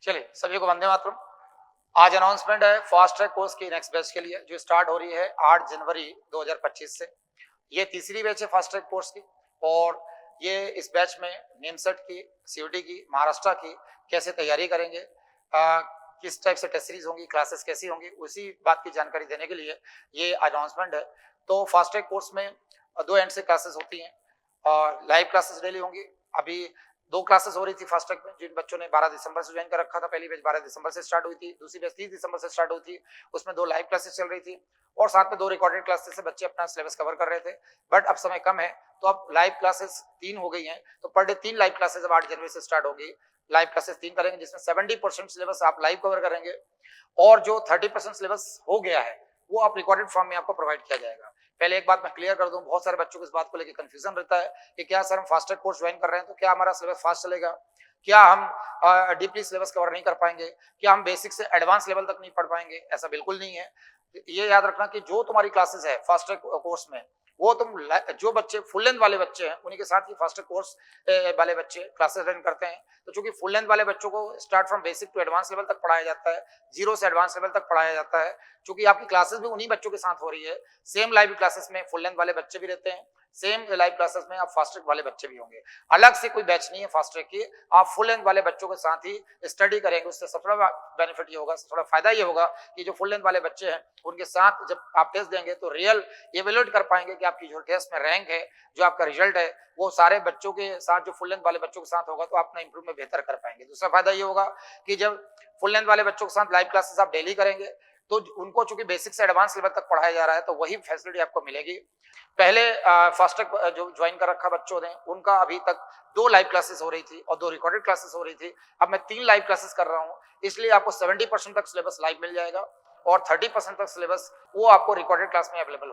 चलिए सभी को वंदे मातरम। आज अनाउंसमेंट है फास्ट ट्रैक कोर्स की नेक्स्ट बैच के लिए जो स्टार्ट हो रही है 8 जनवरी 2025 से। ये तीसरी बैच है फास्ट ट्रैक कोर्स की और ये इस बैच में नेमसेट की, सीयूटी की, महाराष्ट्र की कैसे तैयारी करेंगे, किस टाइप से टेस्ट सीरीज होंगी, क्लासेस कैसी होंगी, उसी बात की जानकारी देने के लिए ये अनाउंसमेंट है। तो फास्ट ट्रैक कोर्स में 2 एंड से क्लासेस होती हैं और लाइव क्लासेस डेली होंगी। अभी 2 क्लासेस हो रही थी फास्ट ट्रैक में, जिन बच्चों ने 12 दिसंबर से ज्वाइन कर रखा था। पहली बैच 12 दिसंबर से स्टार्ट हुई थी, दूसरी बैच 30 दिसंबर से स्टार्ट हुई थी। उसमें 2 लाइव क्लासेस चल रही थी और साथ में 2 रिकॉर्डेड क्लासेस से बच्चे अपना सिलेबस कवर कर रहे थे। बट अब समय कम है तो अब लाइव क्लासेस 3 हो गई हैं, तो पर डे 3 लाइव क्लासेस अब 8 जनवरी से स्टार्ट होगी। लाइव क्लासेस 3 करेंगे जिसमें 70% सिलेबस आप लाइव कवर करेंगे और जो 30% सिलेबस हो गया है वो आप रिकॉर्डेड फॉर्म में आपको प्रोवाइड किया जाएगा। पहले एक बात मैं क्लियर कर दूं, बहुत सारे बच्चों को इस बात को लेकर कंफ्यूजन रहता है कि क्या सर हम फास्ट ट्रैक कोर्स ज्वाइन कर रहे हैं तो क्या हमारा सिलेबस फास्ट चलेगा, क्या हम डीपली सिलेबस कवर नहीं कर पाएंगे, क्या हम बेसिक से एडवांस लेवल तक नहीं पढ़ पाएंगे। ऐसा बिल्कुल नहीं है। ये याद रखना कि जो तुम्हारी क्लासेस है फास्ट ट्रैक कोर्स में वो तुम जो बच्चे फुल लेंथ वाले बच्चे हैं उन्हीं के साथ ही फास्ट ट्रैक कोर्स वाले बच्चे क्लासेस रन करते हैं। तो चूंकि फुल लेंथ वाले बच्चों को start from basic to advance level तक पढ़ाया जाता है, 0 से एडवांस लेवल तक पढ़ाया जाता है। चूंकि आपकी क्लासेस भी उन्हीं बच्चों के साथ हो रही है, सेम लाइव क्लासेस में फुल लेंथ वाले बच्चे भी रहते हैं, सेम लाइव क्लासेस में आप फास्ट ट्रैक वाले बच्चे भी होंगे। अलग से कोई बैच नहीं है फास्ट ट्रैक की, आप फुल लेंथ वाले बच्चों के साथ ही स्टडी करेंगे। उससे सबसे बड़ा बेनिफिट ये होगा, थोड़ा फायदा ये होगा कि जो फुल लेंथ वाले बच्चे हैं उनके साथ जब आप टेस्ट देंगे तो रियल इवेल्युएट कर पाएंगे कि आपकी जो टेस्ट में रैंक है, जो आपका रिजल्ट है वो सारे बच्चों के साथ, जो फुल लेंथ वाले बच्चों के साथ होगा तो आप अपना इंप्रूवमेंट बेहतर कर पाएंगे। दूसरा फायदा ये होगा कि जब फुल लेंथ वाले बच्चों के साथ लाइव क्लासेस आप डेली करेंगे तो उनको चूंकि बेसिक से एडवांस लेवल तक पढ़ाया जा रहा है तो वही फैसिलिटी आपको मिलेगी। पहले फास्ट ट्रैक जो ज्वाइन कर रखा बच्चों ने उनका अभी तक 2 लाइव क्लासेस हो रही थी और 2 रिकॉर्डेड क्लासेस हो रही थी। अब मैं 3 लाइव क्लासेस कर रहा हूं, इसलिए आपको 70% तक सिलेबस लाइव मिल जाएगा और 30% तक सिलेबस वो आपको रिकॉर्डेड क्लास में अवेलेबल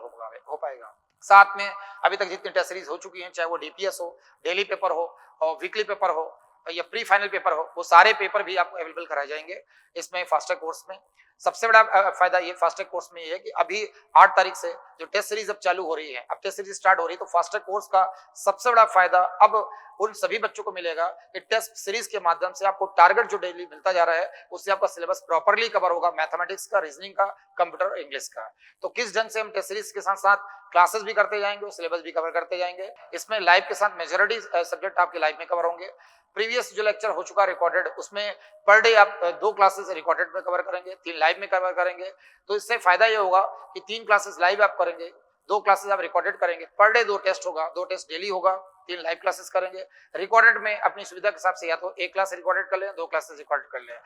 हो पाएगा। साथ में अभी तक जितनी टेस्ट सीरीज हो चुकी हैं, चाहे वो डीपीएस हो, डेली पेपर हो और वीकली पेपर हो या प्री फाइनल पेपर हो, वो सारे पेपर भी आपको अवेलेबल कराए जाएंगे इसमें फास्ट ट्रैक कोर्स में। सबसे बड़ा फायदा ये फास्ट ट्रैक कोर्स में ये है कि अभी 8 तारीख से जो टेस्ट सीरीज अब चालू हो रही है, अब टेस्ट सीरीज स्टार्ट हो रही है, तो फास्ट ट्रैक कोर्स का सबसे बड़ा फायदा अब उन सभी बच्चों को मिलेगा कि टेस्ट सीरीज के माध्यम से आपको टारगेट जो डेली मिलता जा रहा है उससे आपका सिलेबस प्रॉपर्ली कवर होगा, मैथमेटिक्स का, रीजनिंग का, कंप्यूटर, इंग्लिश का। तो किस ढंग से हम टेस्ट सीरीज के साथ साथ क्लासेस भी करते जाएंगे और सिलेबस भी कवर करते जाएंगे। इसमें लाइव के साथ मेजॉरिटी सब्जेक्ट आपके लाइव में कवर होंगे। प्रीवियस जो लेक्चर हो चुका रिकॉर्डेड, उसमें पर डे आप 2 क्लासेस रिकॉर्डेड में कवर करेंगे, 3 लाइव में कवर करेंगे। तो इससे फायदा ये होगा कि 3 क्लासेस लाइव आप करेंगे, 2 क्लासेस आप रिकॉर्डेड करेंगे, पर डे 2 टेस्ट होगा, 2 टेस्ट डेली होगा, 3 लाइव क्लासेस करेंगे। रिकॉर्डेड में अपनी सुविधा के हिसाब से या तो 1 क्लास रिकॉर्डेड कर लें, 2 क्लासेस रिकॉर्डेड कर लें।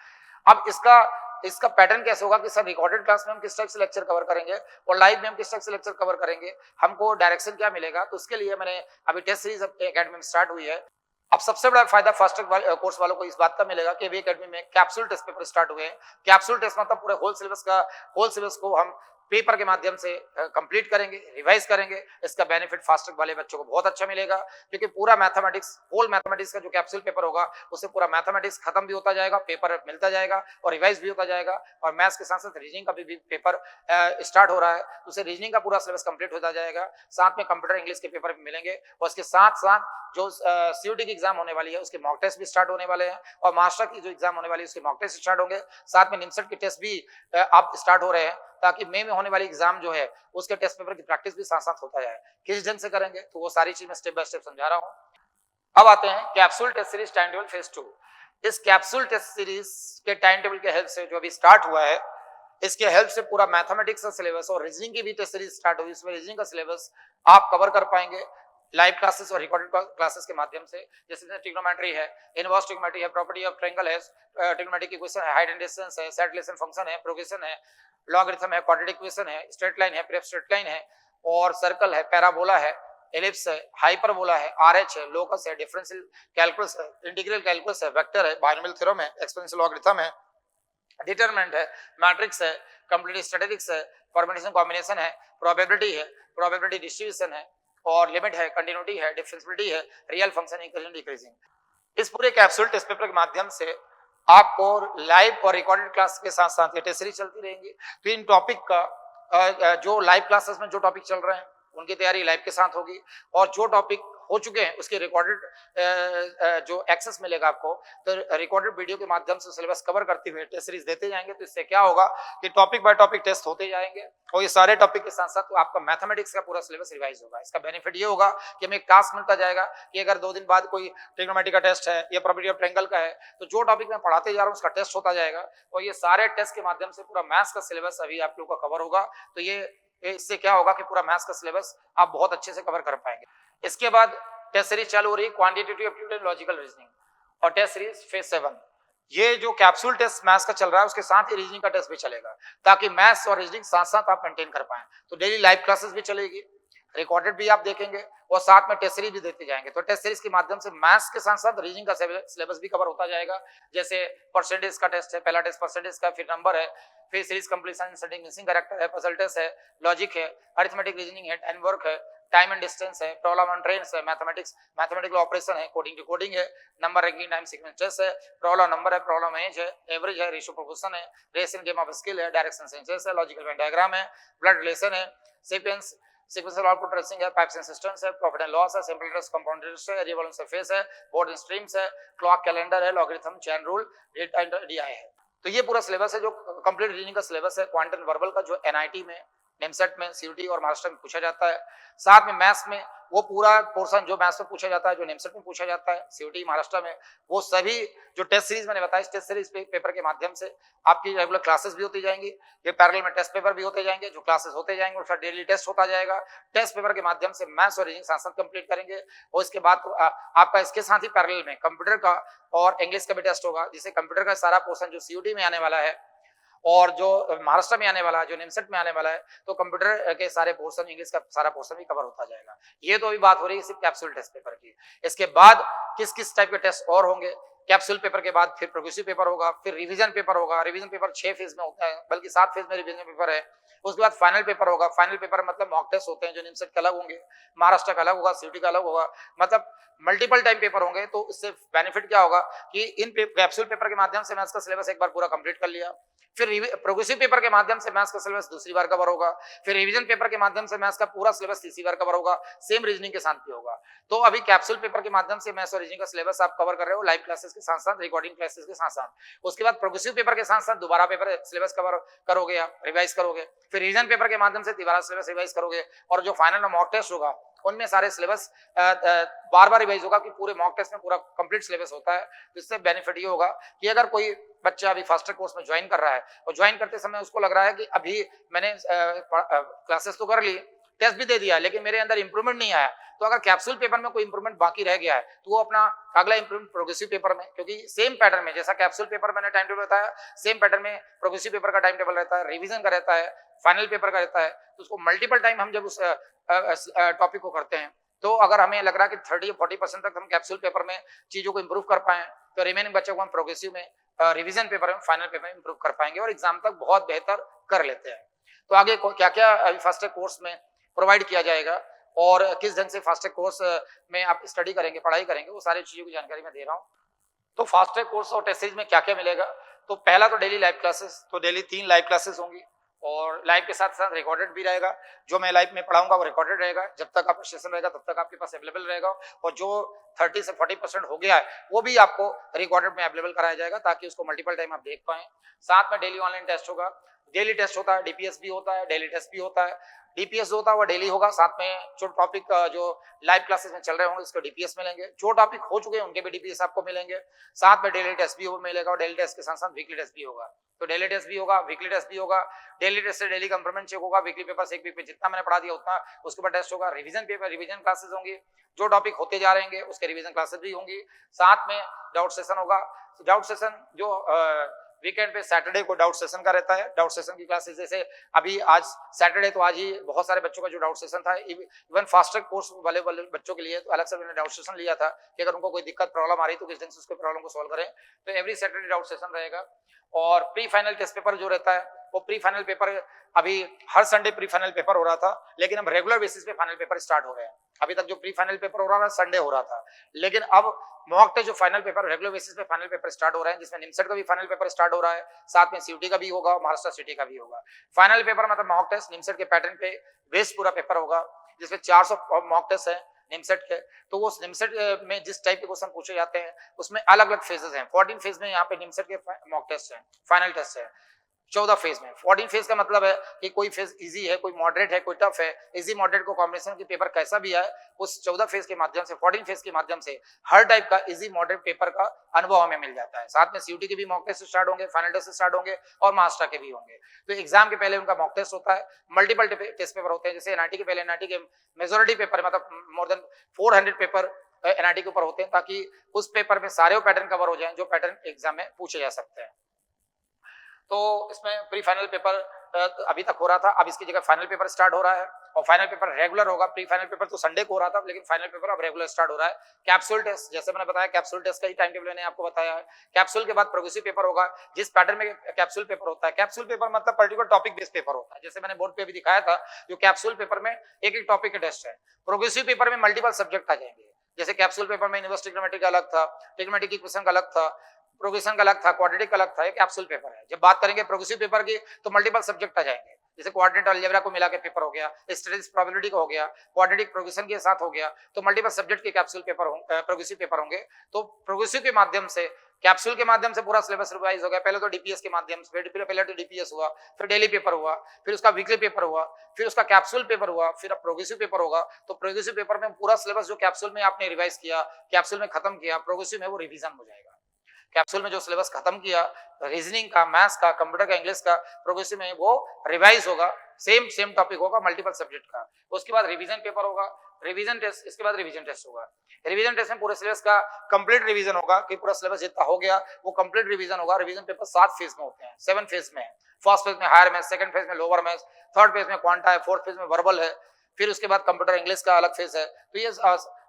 अब इसका पैटर्न कैसे होगा कि सर रिकॉर्डेड क्लास में हम किस टाइप से लेक्चर कवर करेंगे और लाइव में हम किस टाइप से लेक्चर कवर करेंगे, हमको डायरेक्शन क्या मिलेगा। तो उसके लिए मैंने अभी टेस्ट सीरीज एकेडमी में स्टार्ट हुई है। अब सबसे बड़ा फायदा फास्ट ट्रैक कोर्स वालों को इस बात का मिलेगा कि अभी एकेडमी में कैप्सूल टेस्ट पेपर स्टार्ट हुए हैं। कैप्सूल टेस्ट मतलब पूरे होल सिलेबस को हम पेपर के माध्यम से कंप्लीट करेंगे, रिवाइज करेंगे। इसका बेनिफिट फास्ट ट्रैक वाले बच्चों को बहुत अच्छा मिलेगा क्योंकि पूरा मैथमेटिक्स, होल मैथमेटिक्स का जो कैप्सूल पेपर होगा उससे पूरा मैथमेटिक्स खत्म भी होता जाएगा, पेपर मिलता जाएगा और रिवाइज भी होता जाएगा। और मैथ्स के साथ साथ रीजनिंग का भी पेपर स्टार्ट हो रहा है, उससे रीजनिंग का पूरा सिलेबस कंप्लीट होता जाएगा। साथ में कंप्यूटर, इंग्लिश के पेपर भी मिलेंगे और इसके साथ साथ जो सीयूटी की एग्जाम होने वाली है उसके मॉक टेस्ट भी स्टार्ट होने वाले हैं और मास्टर की जो एग्जाम होने वाली है उसके मॉक टेस्ट स्टार्ट होंगे। साथ में निमसेट के टेस्ट भी अब स्टार्ट हो रहे हैं ताकि मई में होने वाली एग्जाम जो है उसके टेस्ट पेपर की प्रैक्टिस भी साथ साथ होता जाए। किस ढंग से करेंगे तो वो सारी चीज मैं स्टेप बाय स्टेप समझा रहा हूं। अब आते हैं capsule test series time table phase 2। इस कैप्सूल टेस्ट सीरीज के टाइम टेबल के हेल्प से जो अभी स्टार्ट हुआ है, इसके हेल्प से पूरा मैथमेटिक्स का सिलेबस और रीजनिंग की भी टेस्ट सीरीज स्टार्ट हुई, इसमें रीजनिंग का सिलेबस आप कवर कर पाएंगे लाइव क्लासेस और रिकॉर्डेड क्लासेस के माध्यम से। जैसे ट्रिग्नोमेट्री है, इनवर्स ट्रिग्नोमेट्री है, प्रॉपर्टी ऑफ ट्रायंगल है, ट्रिग्नोमेट्री की क्वेश्चन है, हाइट एंड डिस्टेंस है, सेट रिलेशन फंक्शन है, प्रोग्रेशन है, लॉगरिथम है, क्वाड्रेटिक इक्वेशन है, स्ट्रेट लाइन है, प्रेप स्ट्रेट लाइन है और सर्कल है, पैराबोला है, एलिप्स है, हाइपरबोला है, आरएच है, लोकस है, डिफरेंशियल कैलकुलस है, इंटीग्रल कैलकुलस है, वेक्टर है, बायनोमियल थ्योरम है, एक्सपोनेंशियल लॉगरिथम है, डिटरमिनेंट है, मैट्रिक्स है, कंप्लीट स्टैटिस्टिक्स है, परम्यूटेशन कॉम्बिनेशन है, प्रोबेबिलिटी है, प्रोबेबिलिटी डिस्ट्रीब्यूशन है और लिमिट है, कंटिन्यूटी है, डिफरेंशियबिलिटी है, रियल फंक्शन, इंक्रीजिंग डिक्रीजिंग। इस पूरे कैप्सूल टेस्ट पेपर के माध्यम से आपको लाइव और रिकॉर्डेड क्लास के साथ साथ ये टेस्ट सीरीज चलती रहेंगी। तो इन टॉपिक का जो लाइव क्लासेस में जो टॉपिक चल रहे हैं उनकी तैयारी लाइव के साथ होगी और जो टॉपिक हो चुके हैं उसके रिकॉर्डेड जो एक्सेस मिलेगा आपको, तो रिकॉर्डेड वीडियो के माध्यम से सिलेबस कवर करते हुए टेस्ट सीरीज देते जाएंगे। तो इससे क्या होगा कि टॉपिक बाय टॉपिक टेस्ट होते जाएंगे और ये सारे टॉपिक के साथ साथ तो आपका मैथमेटिक्स का पूरा सिलेबस रिवाइज होगा। इसका बेनिफिट ये होगा कि हमें टास्क मिलता जाएगा कि अगर 2 दिन बाद कोई ट्रिग्नोमेट्री का टेस्ट है या प्रोबेबिलिटी ऑफ ट्रायंगल का है, तो जो टॉपिक मैं पढ़ाते जा रहा हूँ उसका टेस्ट होता जाएगा और ये सारे टेस्ट के माध्यम से पूरा मैथ्स का सिलेबस अभी आप लोगों का कवर होगा। तो ये इससे क्या होगा कि पूरा मैथ्स का सिलेबस आप बहुत अच्छे से कवर कर पाएंगे। इसके बाद टेस्ट सीरीज चालू हो रही है quantitative aptitude and logical reasoning और टेस्ट सीरीज फेज 7। ये जो कैप्सूल टेस्ट मैथ्स का चल रहा है उसके साथ ही रीजनिंग का टेस्ट भी चलेगा ताकि मैथ्स और रीजनिंग साथ साथ आप मेंटेन कर पाएं। तो डेली लाइव क्लासेस भी चलेगी, रिकॉर्डेड भी आप देखेंगे और साथ में टेस्ट सीरीज भी देते जाएंगे। तो टेस्ट सीरीज के माध्यम से मैथ्स के साथ साथ रीजनिंग का सिलेबस भी कवर होता जाएगा। जैसे परसेंटेज का टेस्ट है, पहला टेस्ट परसेंटेज का, फिर नंबर है, फिर series completion, inserting missing character है, पजल टेस्ट है, लॉजिक है, अरिथमेटिक रीजनिंग है, एंड वर्क है, टाइम एंड डिस्टेंस है, प्रॉब्लम ऑन ट्रेन्स है, मैथमेटिकल ऑपरेशन है, कोडिंग डिकोडिंग है, number ranking time sequence test है, प्रॉब्लम नंबर है, प्रॉब्लम एज है, एवरेज है, रेशियो प्रोपोर्शन है, race in game of skill है, डायरेक्शन सेंसेस है, लॉजिकल वेन डायग्राम है, ब्लड रिलेशन है, सीक्वेंस सीक्वेंशियल आउटपुट ट्रेसिंग है, पाइप्स एंड सिस्टम्स है, प्रॉफिट एंड लॉस है, सिंपल इंटरेस्ट कंपाउंड इंटरेस्ट है, रिवॉल्यूशन सरफेस है, बोर्ड एंड स्ट्रीम्स है, क्लॉक कैलेंडर है, logarithm, chain rule, rate and DI है। तो ये पूरा सिलेबस है जो कंप्लीट रीजनिंग का सिलेबस है। क्वांटम वर्बल का जो एनआईटी में, नेमसेट में, सीयूटी और महाराष्ट्र में पूछा जाता है। साथ में मैथ्स में वो पूरा पोर्शन जो मैथ्स में पूछा जाता है, जो नेमसेट में पूछा जाता है, सीयूटी महाराष्ट्र में, वो सभी जो टेस्ट सीरीज मैंने बताया, इस टेस्ट सीरीज पेपर के माध्यम से आपकी रेगुलर क्लासेस भी होती जाएंगी, ये पैरेलल में टेस्ट पेपर भी होते जाएंगे, जो क्लासेस होते जाएंगे उसका डेली टेस्ट होता जाएगा। टेस्ट पेपर के माध्यम से मैथ्स और रीजनिंग साथ साथ कंप्लीट करेंगे और इसके बाद आपका इसके साथ ही पैरेलल में कंप्यूटर का और इंग्लिश का भी टेस्ट होगा, जिससे कंप्यूटर का सारा पोर्शन जो सीयूटी में आने वाला है और जो महाराष्ट्र में आने वाला है, जो नेमसेट में आने वाला है, तो कंप्यूटर के सारे पोर्शन, इंग्लिश का सारा पोर्शन भी कवर होता जाएगा। ये तो अभी बात हो रही है सिर्फ कैप्सूल टेस्ट पेपर की। इसके बाद किस किस टाइप के टेस्ट और होंगे? कैप्सूल पेपर के बाद फिर प्रोग्रेसिव पेपर होगा, फिर रिवीजन पेपर होगा। रिवीजन पेपर 6 फेज में होता है, बल्कि 7 फेज में रिवीजन पेपर है। उसके बाद फाइनल पेपर होगा। फाइनल पेपर मतलब मॉक टेस्ट होते हैं जो नेमसेट के अलग होंगे, महाराष्ट्र का अलग होगा, सीयूटी का अलग होगा, मतलब मल्टीपल टाइम पेपर होंगे। तो इससे बेनिफिट क्या होगा कि इन कैप्सूल पेपर के माध्यम से मैथ्स का सिलेबस एक बार पूरा कंप्लीट कर लिया, फिर प्रोग्रेसिव पेपर के माध्यम से मैथ्स का सिलेबस दूसरी बार कवर होगा, फिर रिवीजन पेपर के माध्यम से मैथ्स का पूरा सिलेबस तीसरी बार कवर होगा, सेम रीजनिंग के साथ भी होगा। तो अभी कैप्सूल पेपर के माध्यम से मैथ्स और रीजनिंग का सिलेबस आप कवर कर रहे हो लाइव क्लासेस के साथ साथ, रिकॉर्डिंग क्लासेस के साथ साथ। उसके बाद प्रोग्रेसिव पेपर के साथ साथ दोबारा पेपर सिलेबस कवर करोगे, आप रिवाइज करोगे, फिर रिवीजन पेपर के माध्यम से दोबारा सिलेबस रिवाइज करोगे और जो फाइनल में मॉक टेस्ट होगा उनमें सारे सिलेबस बार बार रिवाइज होगा कि पूरे मॉक टेस्ट में पूरा कंप्लीट सिलेबस होता है। इससे बेनिफिट ये होगा कि अगर कोई बच्चा अभी फास्ट ट्रैक कोर्स में ज्वाइन कर रहा है और ज्वाइन करते समय उसको लग रहा है कि अभी मैंने क्लासेस तो कर ली, टेस्ट भी दे दिया, लेकिन मेरे अंदर इंप्रूवमेंट नहीं आया, तो अगर कैप्सूल पेपर में कोई इंप्रूवमेंट बाकी रह गया है तो वो अपना अगला इंप्रूवमेंट प्रोग्रेसिव पेपर में, क्योंकि सेम पैटर्न में जैसा कैप्सूल पेपर मैंने टाइम टेबल बताया, सेम पैटर्न में प्रोग्रेसिव पेपर का टाइम टेबल रहता है, रिवीजन का रहता है, फाइनल पेपर का रहता है। तो उसको मल्टीपल टाइम हम जब उस टॉपिक को करते हैं, तो अगर हमें लग रहा है कि 30-40% तक हम कैप्सूल पेपर में चीजों को इंप्रूव कर पाए, तो रिमेनिंग बच्चों को हम प्रोग्रेसिव में, रिवीजन पेपर में, फाइनल पेपर में इंप्रूव कर पाएंगे और एग्जाम तक बहुत बेहतर कर लेते हैं। तो आगे क्या क्या अभी फास्ट ट्रैक कोर्स में प्रोवाइड किया जाएगा और किस ढंग से फास्ट ट्रैक कोर्स में आप स्टडी करेंगे, पढ़ाई करेंगे, वो सारी चीजों की जानकारी मैं दे रहा हूँ। तो फास्ट ट्रैक कोर्स और टेस्ट सीरीज में क्या क्या मिलेगा? तो पहला तो डेली लाइव क्लासेस, तो डेली 3 लाइव क्लासेस होंगी और लाइव के साथ साथ रिकॉर्डेड भी रहेगा। जो मैं लाइव में पढ़ाऊंगा वो रिकॉर्डेड रहेगा, जब तक आपका सेशन रहेगा तब तक आपके पास अवेलेबल रहेगा और जो 30 से 40% हो गया है वो भी आपको रिकॉर्डेड में अवेलेबल कराया जाएगा ताकि उसको मल्टीपल टाइम आप देख पाएं। साथ में डेली ऑनलाइन टेस्ट होगा, डेली टेस्ट होता है, डीपीएस भी होता है, डेली टेस्ट भी होता है। डीपीएस जो होता है वो डेली होगा, साथ में जो टॉपिक जो लाइव क्लासेस में चल रहे होंगे उसको डीपीएस मिलेंगे, जो टॉपिक हो चुके हैं उनके भी डीपीएस आपको मिलेंगे। साथ में डेली टेस्ट भी मिलेगा और डेली टेस्ट के साथ साथ वीकली टेस्ट भी होगा। तो डेली टेस्ट भी होगा, वीकली टेस्ट भी होगा। डेली टेस्ट से डेली कंप्लीटमेंट चेक होगा, वीकली पेपर से एक वीक में जितना मैंने पढ़ा दिया उतना उसके ऊपर टेस्ट होगा। रिवीजन पेपर, रिवीजन क्लासेस होंगी, जो टॉपिक होते जा रहे हैं उसके रिवीजन क्लासेस भी होंगी। साथ में डाउट सेशन होगा। डाउट सेशन जो वीकेंड पे सैटरडे को डाउट सेशन का रहता है। डाउट सेशन की क्लासेस जैसे अभी आज सैटरडे, तो आज ही बहुत सारे बच्चों का जो डाउट सेशन था, इवन फास्ट ट्रैक कोर्स वाले बच्चों के लिए तो अलग से मैंने डाउट सेशन लिया था कि अगर उनको कोई दिक्कत प्रॉब्लम आ रही तो किस ढंग से उसके प्रॉब्लम को सॉल्व करें। तो एवरी सैटरडे डाउट सेशन रहेगा। और प्री फाइनल टेस्ट पेपर जो रहता है वो प्री फाइनल पेपर अभी हर संडे प्री फाइनल पेपर हो रहा था, लेकिन अब रेगुलर बेसिस पे फाइनल पेपर स्टार्ट हो रहे हैं। अभी तक जो प्री फाइनल पेपर हो रहा था संडे हो रहा था, लेकिन अब मॉक टेस्ट जो फाइनल पेपर रेगुलर बेसिस पे फाइनल पेपर स्टार्ट हो रहे हैं, जिसमें निमसेट का भी फाइनल पेपर स्टार्ट हो रहा है, साथ में सीयूटी का भी होगा, महाराष्ट्र सिटी का भी होगा। फाइनल पेपर मतलब मॉक टेस्ट निमसेट के पैटर्न पे बेस्ड पूरा पेपर होगा, जिसमें 400 मॉक टेस्ट है, निमसेट के, तो वो निमसेट में जिस टाइप के क्वेश्चन पूछे जाते हैं उसमें अलग अलग फेजेस हैं। 14 फेज में यहाँ पे निमसेट के मॉक टेस्ट है, फाइनल टेस्ट है 14 फेज में। 14 फेज का मतलब है कि कोई फेज इजी है, कोई मॉडरेट है, कोई टफ है। इजी मॉडरेट को कॉम्बिनेशन की पेपर कैसा भी है, उस 14 फेज के माध्यम से 14 फेज के माध्यम से हर टाइप का इजी मॉडरेट पेपर का अनुभव हमें मिल जाता है। साथ में सीयूटी के भी मॉक टेस्ट स्टार्ट होंगे, फाइनल टेस्ट स्टार्ट होंगे और मास्टर के भी होंगे। तो एग्जाम के पहले उनका मॉक टेस्ट होता है, मल्टीपल टेस्ट पेपर होते हैं। जैसे एनआईटी के पहले एनआईटी के मेजोरिटी पेपर मतलब मोर देन 400 पेपर एनआईटी के ऊपर होते हैं, ताकि उस पेपर में सारे पैटर्न कवर हो जाएं जो पैटर्न एग्जाम में पूछे जा सकते हैं। तो इसमें प्री फाइनल पेपर अभी तक हो रहा था, अब इसकी जगह फाइनल पेपर स्टार्ट हो रहा है और फाइनल पेपर रेगुलर होगा। प्री फाइनल पेपर तो संडे को हो रहा था, लेकिन फाइनल पेपर अब रेगुलर स्टार्ट हो रहा है। कैप्सूल टेस्ट, जैसे मैंने बताया कैप्सूल टेस्ट का ही टाइम टेबल मैंने आपको बताया है। कैप्सूल के बाद प्रोग्रेसिव पेपर होगा, जिस पैटर्न में कैप्सूल पेपर होता है। कैप्सूल पेपर मतलब पर्टिकुलर टॉपिक बेस्ड पेपर होता है, जैसे मैंने बोर्ड पे भी दिखाया था। जो कैप्सूल पेपर में एक एक टॉपिक का टेस्ट है। प्रोग्रेसिव पेपर में मल्टीपल सब्जेक्ट आ जाएंगे, जैसे कैप्सूल पेपर में यूनिवर्सिटी ट्रिग्नोमेट्री का अलग था, ट्रिग्नोमेट्री की क्वेश्चन का अलग था, प्रोग्रेशन का अलग था, क्वाड्रेटिक का अलग था। एक कैप्सूल पेपर है। जब बात करेंगे प्रोग्रेसिव पेपर की तो मल्टीपल सब्जेक्ट आ जाएंगे, जैसे कोऑर्डिनेट अलजेब्रा को मिला के पेपर हो गया, स्टैटिस्टिक्स प्रोबेबिलिटी का हो गया, क्वाड्रेटिक प्रोग्रेशन के साथ हो गया। तो मल्टीपल सब्जेक्ट के कैप्सूल पेपर प्रोग्रेसिव पेपर होंगे। तो प्रोग्रेसिव के माध्यम से, कैप्सूल के माध्यम से पूरा सिलेबस रिवाइज हो गया। पहले तो डीपीएस के माध्यम से, पहले तो डीपीएस हुआ, फिर डेली पेपर हुआ, फिर उसका वीकली पेपर हुआ, फिर उसका कैप्सूल पेपर हुआ, फिर अब प्रोग्रेसिव पेपर होगा। तो प्रोग्रेसिव पेपर में पूरा सिलेबस जो कैप्सूल में आपने रिवाइज किया, कैप्सूल में खत्म किया, प्रोग्रेसिव में वो रिवीजन हो जाएगा। कैप्सूल में जो सिलेबस खत्म किया रीजनिंग का, मैथ्स का, कंप्यूटर का, इंग्लिश का, प्रोग्रेसिव में वो रिवाइज होगा। सेम टॉपिक होगा मल्टीपल सब्जेक्ट का। उसके बाद रिवीजन पेपर होगा, रिवीजन टेस्ट, इसके बाद रिवीजन टेस्ट होगा। रिवीजन टेस्ट में पूरे सिलेबस का कंप्लीट रिवीजन होगा कि पूरा सिलेबस जितना हो गया वो कंप्लीट रिवीजन होगा। रिवीजन पेपर 7 फेज में होते हैं, 7 फेज में। फर्स्ट फेज में हायर मैथ्स, सेकंड फेज में लोअर मैथ्स, थर्ड फेज में क्वांटा है, फोर्थ फेज में वर्बल है, फिर उसके बाद कंप्यूटर इंग्लिश का अलग फेज है। तो ये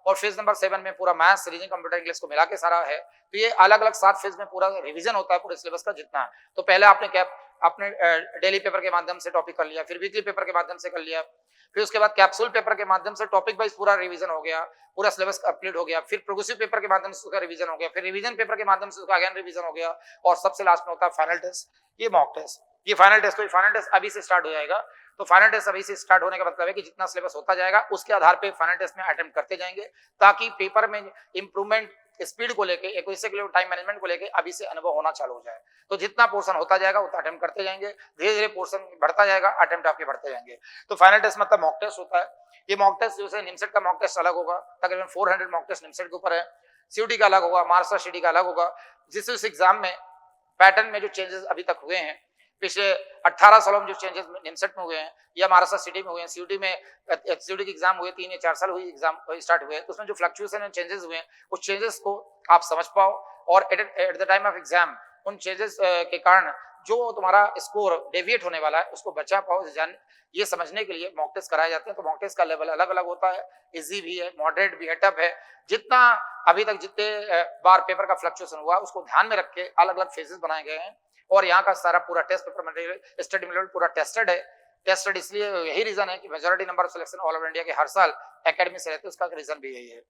और फेज नंबर 7 में पूरा मैथ्स, रीजनिंग, कंप्यूटर इंग्लिश को मिला के सारा है। तो ये अलग अलग 7 फेज में पूरा रिवीजन होता है पूरे सिलेबस का जितना है। तो पहले आपने डेली पेपर के माध्यम से टॉपिक कर लिया, फिर वीकली पेपर के माध्यम से कर लिया, फिर उसके बाद कैप्सूल पेपर के माध्यम से टॉपिक वाइज पूरा रिवीजन हो गया, पूरा सिलेबस कंप्लीट हो गया। फिर प्रोग्रेसिव पेपर के माध्यम से उसका रिवीजन हो गया, फिर रिवीजन पेपर के माध्यम से उसका अगेन रिवीजन हो गया, और सबसे लास्ट में होता है फाइनल टेस्ट, ये मॉक टेस्ट। ये फाइनल टेस्ट, तो फाइनल टेस्ट अभी से स्टार्ट हो जाएगा। तो फाइनल टेस्ट अभी से स्टार्ट होने का मतलब है कि जितना सिलेबस होता जाएगा उसके आधार पे फाइनल टेस्ट में अटेम्प्ट करते जाएंगे, ताकि पेपर में इंप्रूवमेंट, स्पीड को लेके, एक्यूरेसी को लेके, टाइम मैनेजमेंट को लेके अभी से अनुभव होना चालू हो जाए। तो जितना पोर्शन होता जाएगा उतना अटेम्प्ट करते जाएंगे, धीरे धीरे पोर्शन बढ़ता जाएगा, अटेम्प्ट आपके बढ़ते जाएंगे। तो फाइनल टेस्ट मतलब मॉक टेस्ट होता है। ये मॉक टेस्ट जैसे निमसेट का मॉक टेस्ट अलग होगा, तकरीबन 400 मॉक टेस्ट निमसेट के ऊपर है। सीयूटी का अलग होगा, महाराष्ट्र सीटी का अलग होगा। जिस एग्जाम में पैटर्न में जो चेंजेस अभी तक हुए हैं, पिछले 18 सालों में जो चेंजेस निमसेट में हुए हैं या महाराष्ट्र सिटी में हुए हैं, सीयूटी की एग्जाम हुए 3 या 4 साल हुई एग्जाम स्टार्ट हुए, तो उसमें जो फ्लक्चुएशन एंड चेंजेस हुए हैं उस चेंजेस को आप समझ पाओ, और at the time of exam उन चेंजेस के कारण जो तुम्हारा स्कोर डेविएट होने वाला है उसको बचा पाओ। ये समझने के लिए मॉक टेस्ट कराए जाते हैं। तो मॉक टेस्ट का लेवल अलग अलग होता है, इजी भी है, मॉडरेट भी है, टफ है। जितना अभी तक जितने बार पेपर का फ्लक्चुएशन हुआ उसको ध्यान में रख के अलग अलग फेजेस बनाए गए हैं, और यहाँ का सारा पूरा test paper material, study material पूरा टेस्टेड है। टेस्टेड इसलिए यही रीजन है कि majority number of selection all over India के हर साल एकेडमी से रहते हैं, उसका रीजन भी यही है।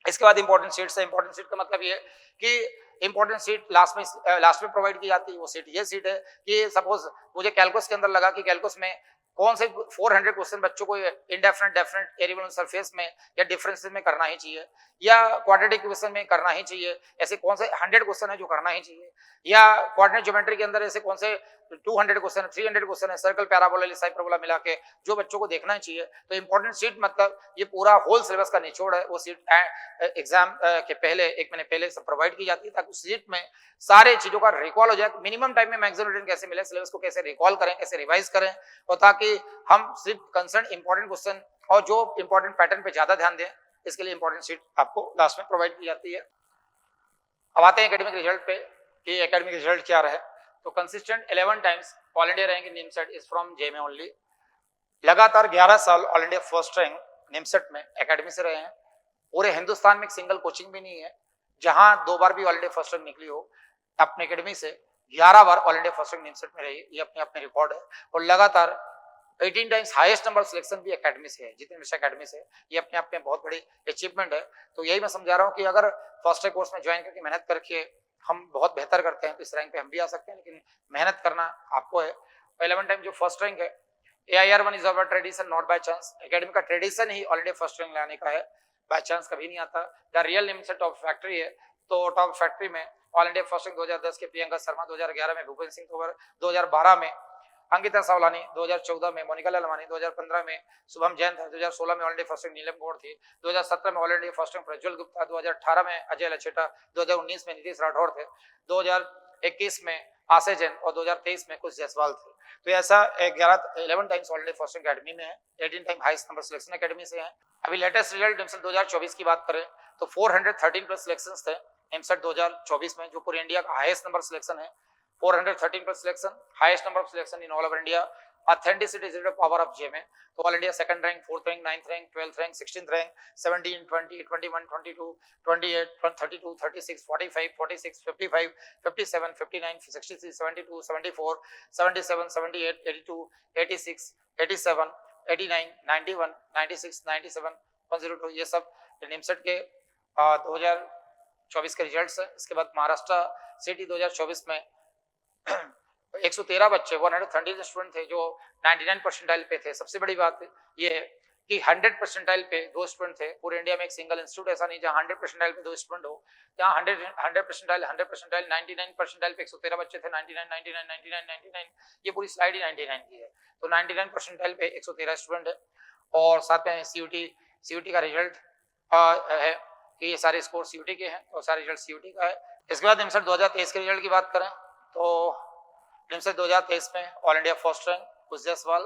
इसके बाद इंपॉर्टेंट सीट्स है। इंपॉर्टेंट सीट का मतलब ये कि इंपॉर्टेंट सीट लास्ट में प्रोवाइड की जाती है। वो सीट ये सीट है कि सपोज मुझे कैलकुलस के अंदर लगा कि कैलकुलस में कौन से 400 क्वेश्चन बच्चों को इंडेफिनेट, डेफिनेट, वेरिएबल सरफेस में या डिफरेंसेस में करना ही चाहिए, या क्वाड्रेटिक क्वेश्चन में करना ही चाहिए, ऐसे कौन से 100 क्वेश्चन है जो करना ही चाहिए, या कोऑर्डिनेट ज्योमेट्री के अंदर ऐसे कौन से 200 क्वेश्चन है, 300 क्वेश्चन है, सर्कल, पैराबोला, हाइपरबोला मिला के जो बच्चों को देखना ही चाहिए। तो इंपॉर्टेंट सीट मतलब ये पूरा होल सिलेबस का निचोड़ है। वो सीट एग्जाम के पहले 1 महीने पहले सब प्रोवाइड की जाती है, ताकि उस सीट में सारे चीजों का रिकॉल हो जाए। मिनिमम टाइम में मैक्सिमम रिटर्न कैसे मिले, सिलेबस को कैसे रिकॉल करें, कैसे रिवाइज करें, और ताकि हम सिर्फ कंसर्न इंपॉर्टेंट क्वेश्चन और जो इंपॉर्टेंट पैटर्न पे ज्यादा ध्यान दें, इसके लिए इंपॉर्टेंट सीट आपको लास्ट में प्रोवाइड की जाती है। अब आते हैं एकेडमिक रिजल्ट पे कि एकेडमिक रिजल्ट क्या रहे। तो consistent 11 times all India rank in NIMCET is from JMA only. लगातार 11 साल all India first rank NIMCET में एकेडमी से रहे हैं। पूरे हिंदुस्तान में एक सिंगल कोचिंग भी नहीं है जहां 2 बार भी ऑल इंडिया फर्स्ट रैंक निकली हो। अपने एकेडमी से 11 बार all India first rank NIMCET में रही, ये अपने रिकॉर्ड है। और लगातार 18 टाइम्स हाईएस्ट नंबर सिलेक्शन भी एकेडमी से है, जितने मिश्रा एकेडमी से, ये अपने आप में बहुत बड़ी अचीवमेंट है। तो यही मैं समझा रहा हूँ कि अगर फर्स्ट कोर्स में ज्वाइन करके मेहनत करके हम बहुत बेहतर करते हैं तो इस रैंक पे हम भी आ सकते हैं, लेकिन मेहनत करना आपको है। 11 टाइम जो फर्स्ट रैंक है, AIR1 is our tradition not by chance. Academy का ट्रेडिशन ही ऑल इंडिया फर्स्ट रैंक लाने का है। बाय चांस कभी नहीं आता। द रियल नेम से टॉप फैक्ट्री है, तो टॉप फैक्ट्री में ऑल इंडिया फर्स्ट रैंक 2010 के प्रियंका शर्मा, 2011 में भूपेंद्र सिंह तोमर, 2012 में अंकिता सावलानी, 2014 में मोनिका लालवानी, 2015 में शुभम जैन था, 2016 में ऑल इंडिया फर्स्ट रैंक नीलम गौड़ थी, 2017 में all India first rank Prajwal Gupta, 2018 में अजय लचेटा, 2019 में नीतीश राठौर थे, 2021 में आशय जैन और 2023 में कुछ जायसवाल थे। तो ऐसा 11 times all India first rank academy में है, 18 time highest number selection academy से है। अभी लेटेस्ट रिजल्ट एमसेट 2024 की बात करें तो 413 प्लस सिलेक्शंस थे एमसेट 2024 में, जो पूरे इंडिया का हाईएस्ट नंबर सिलेक्शन है। 413 plus selection, highest number of selection in all over India. Authenticity is the power of JM. तो all India second rank, fourth rank, ninth rank, 12th rank, 16th rank, 17, 20, 21, 22, 28, 32, 36, 45, 46, 55, 57, 59, 63, 72, 74, 77, 78, 82, 86, 87, 89, 91, 96, 97, 102, ये सब निमसेट के 2024 के results है। इसके बाद Maharashtra city 2024 में 113 बच्चे 130 स्टूडेंट थे जो 99 परसेंटाइल पे थे। सबसे बड़ी बात ये है कि 100 परसेंटाइल पे 2 स्टूडेंट थे। पूरे इंडिया में एक सिंगल इंस्टीट्यूट ऐसा नहीं जहां 100 परसेंटाइल पे 2 स्टूडेंट हो। जहां 100 परसेंटाइल 99 परसेंटाइल पे 113 बच्चे थे। 99 ये पूरी स्लाइड ही 99 की है। तो 99 परसेंटाइल पे 113 स्टूडेंट है। और साथ में सीयूटी का रिजल्ट है कि ये सारे स्कोर सीयूटी के हैं और सारे रिजल्ट सीयूटी का है। इसके बाद निमसेट 2023 के रिजल्ट की बात करें तो निमसेट 2023 में ऑल इंडिया फर्स्ट रैंक कुछ Jaiswal,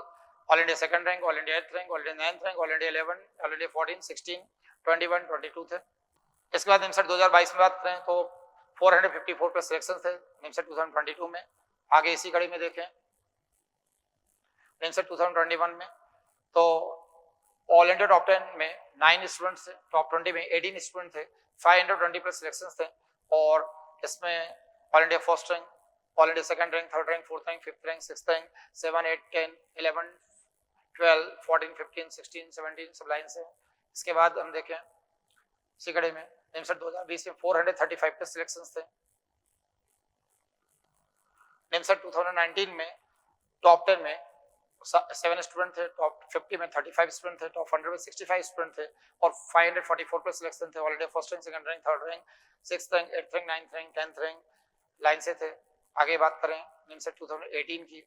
all India second rank, all India 8th rank, all India 9th rank, all India 11, all India 14, 16, 21, 22 थे। इसके बाद निमसेट 2022 में बात करें तो 454 प्लस सिलेक्शन थे निमसेट 2022 में। आगे इसी कड़ी में देखें निमसेट 2021 में तो ऑल इंडिया टॉप 10 में 9 स्टूडेंट्स थे, टॉप 20 में 18 स्टूडेंट थे, 520 प्लस सिलेक्शंस थे। और इसमें all India first rank, all India second rank, third rank, fourth rank, fifth rank, sixth rank, 7, 8, 10, 11, 12, 14, 15, 16, 17 सब लाइन से। इसके बाद हम देखें सिकड़े में निमसेट 2020 में 435 प्लस सिलेक्शंस थे। निमसेट 2019 में टॉप 10 में 7 स्टूडेंट थे, टॉप 50 में 35 स्टूडेंट थे, टॉप 100 में 65 स्टूडेंट थे और 544 प्लस सिलेक्शन थे। All India first rank, second rank, third rank, sixth rank, 8th rank, 9th rank, 10th rank line से थे। आगे बात करें निमसेट 2018 की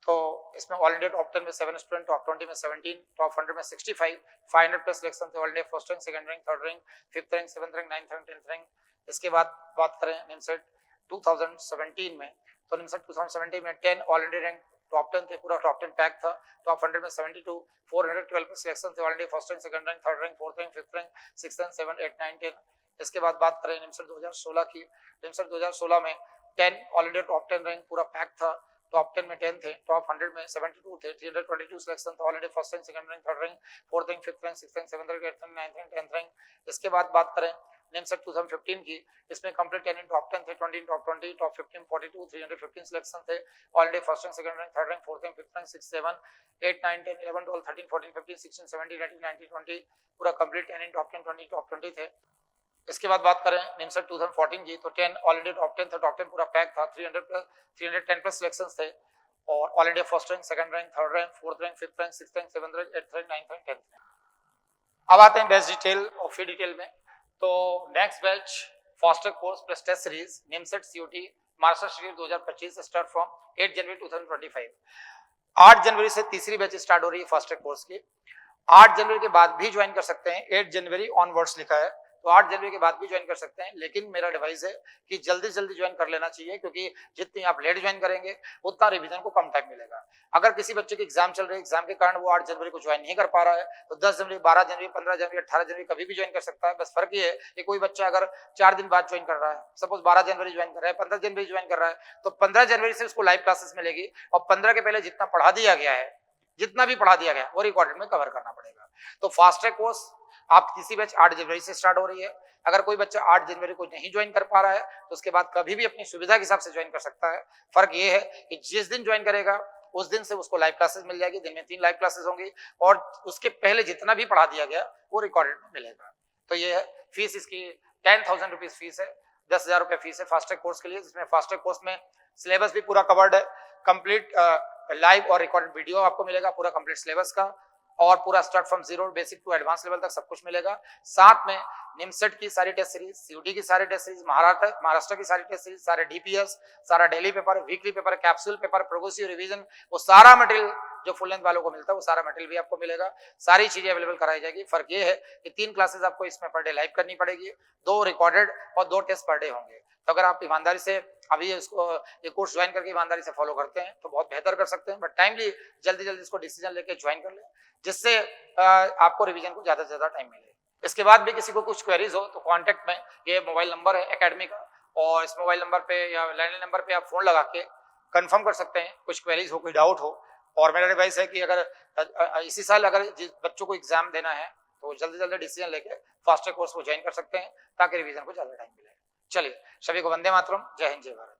तो इसमें ऑल इंडिया टॉप 10 में 7 स्टूडेंट, टॉप 20 में 17, टॉप 100 में 65, 500 प्लस सिलेक्शन थे। All India first rank, second rank, third rank, fifth rank, 7th rank, 9th rank, 10th rank. इसके बाद बात करें निमसेट 2017 में तो निमसेट 2017 में 10 ऑल इंडिया रैंक, टॉप 10 थे, पूरा टॉप 10 पैक था। टॉप 100 में 72, 412 प्लस सिलेक्शन थे। All India first rank, second rank, third rank, fourth rank, fifth rank, sixth rank, 7, 8, 9, 10। इसके बाद बात करें निमसेट 2016 की। निमसेट 2016 में 10 ऑल इंडिया टॉप 10 रैंक पूरा पैक था। टॉप 10 में 10 थे, टॉप 100 में 72 थे, 322 सिलेक्शन था। All India first rank, second rank, third rank, fourth rank, fifth rank, sixth rank, 7th rank, 8th rank, 9th rank, 10th rank. इसके बाद बात करें निमसेट 2015 की, इसमें कंप्लीट 10 इन टॉप 10 थे, 20 इन टॉप 20, टॉप 15 42, 315 सिलेक्शन थे। All India first rank, second rank, third rank, fourth rank, fifth rank, 6, 7, 8, 9, 10, 11, 12, 13, 14, 15, 16, 17, 18, 19, 20 पूरा complete 10 इन top 10, 20 top 20 थे। इसके बाद बात करें निमसेट 2014 की तो 10 ऑल इंडिया टॉप 10 था, टॉप 10 पूरा पैक था। 310 प्लस सिलेक्शंस थे और all India first rank, second rank, third rank, fourth rank, fifth rank, sixth rank, 7th rank, 8th rank, 9th rank, 10th rank. अब आते हैं बेस्ट डिटेल और फी detail में। तो next batch fast track course plus test series NIMCET CUET Maharashtra state 2025 start from 8 जनवरी 2025। 8 जनवरी से तीसरी बैच स्टार्ट हो रही है फास्ट ट्रैक कोर्स की। 8 जनवरी के बाद भी ज्वाइन कर सकते हैं, 8 जनवरी ऑनवर्ड्स लिखा है तो 8 जनवरी के बाद भी ज्वाइन कर सकते हैं। लेकिन मेरा एडवाइस है कि जल्दी जल्दी ज्वाइन कर लेना चाहिए, क्योंकि जितनी आप लेट ज्वाइन करेंगे उतना रिवीजन को कम टाइम मिलेगा। अगर किसी बच्चे की एग्जाम चल रही है, एग्जाम के कारण वो 8 जनवरी को ज्वाइन नहीं कर पा रहा है तो 10 जनवरी, 12 जनवरी, 15 जनवरी, 18 जनवरी कभी भी ज्वाइन कर सकता है। बस फर्क ये है कि कोई बच्चा अगर 4 दिन बाद ज्वाइन कर रहा है, सपोज 12 जनवरी ज्वाइन कर रहा है, 15 जनवरी ज्वाइन कर रहा है, तो 15 जनवरी से उसको लाइव क्लासेस मिलेगी और 15 के पहले जितना पढ़ा दिया गया है, जितना भी पढ़ा दिया गया वो रिकॉर्डेड में कवर करना पड़ेगा। तो फास्ट ट्रैक कोर्स आप तीसरी बैच 8 जनवरी से स्टार्ट हो रही है। अगर कोई बच्चा 8 जनवरी को नहीं ज्वाइन कर पा रहा है तो उसके बाद कभी भी अपनी सुविधा के हिसाब से ज्वाइन कर सकता है। फर्क ये है कि जिस दिन ज्वाइन करेगा उस दिन से उसको लाइव क्लासेस मिल जाएगी। दिन में 3 लाइव क्लासेस होंगी और उसके पहले जितना भी पढ़ा दिया गया वो रिकॉर्डेड में मिलेगा। तो ये है फीस, इसकी 10,000 रुपीज फीस है, 10,000 रुपए फीस है फास्ट ट्रैक कोर्स के लिए, जिसमें फास्ट ट्रैक कोर्स में सिलेबस भी पूरा कवर्ड है, कंप्लीट लाइव और रिकॉर्डेड वीडियो आपको मिलेगा पूरा कंप्लीट सिलेबस का, और पूरा start from zero basic to advance level तक सब कुछ मिलेगा। साथ में निमसेट की सारी टेस्ट सीरीज, सीयूटी की सारी टेस्ट सीरीज, महाराष्ट्र की सारी टेस्ट सीरीज, सारे डीपीएस, सारा daily paper, weekly paper, capsule paper, progressive revision, वो सारा मटेरियल जो फुल लेंथ वालों को मिलता है वो सारा मटेरियल भी आपको मिलेगा। सारी चीजें अवेलेबल कराई जाएगी। फर्क ये है कि 3 क्लासेस आपको इसमें पर डे लाइव करनी पड़ेगी, 2 रिकॉर्डेड और 2 टेस्ट पर डे होंगे। तो अगर आप ईमानदारी से अभी इसको ये कोर्स ज्वाइन करके ईमानदारी से फॉलो करते हैं तो बहुत बेहतर कर सकते हैं, बट टाइमली जल्दी जल्दी इसको डिसीजन लेके ज्वाइन कर लें, जिससे आपको रिवीजन को ज्यादा से ज्यादा टाइम मिले। इसके बाद भी किसी को कुछ क्वेरीज हो तो कॉन्टेक्ट में ये मोबाइल नंबर है एकेडमी का, और इस मोबाइल नंबर पे या लैंडलाइन नंबर पे आप फोन लगा के कंफर्म कर सकते हैं, कुछ क्वेरीज हो, कोई डाउट हो। और मेरा एडवाइस है कि अगर इसी साल अगर जिस बच्चों को एग्जाम देना है तो जल्दी जल्दी डिसीजन लेके फास्ट ट्रैक कोर्स को ज्वाइन कर सकते हैं ताकि रिवीजन को ज्यादा टाइम मिले। चलिए, सभी को वंदे मातरम, जय हिंद, जय भारत।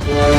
धन्यवाद।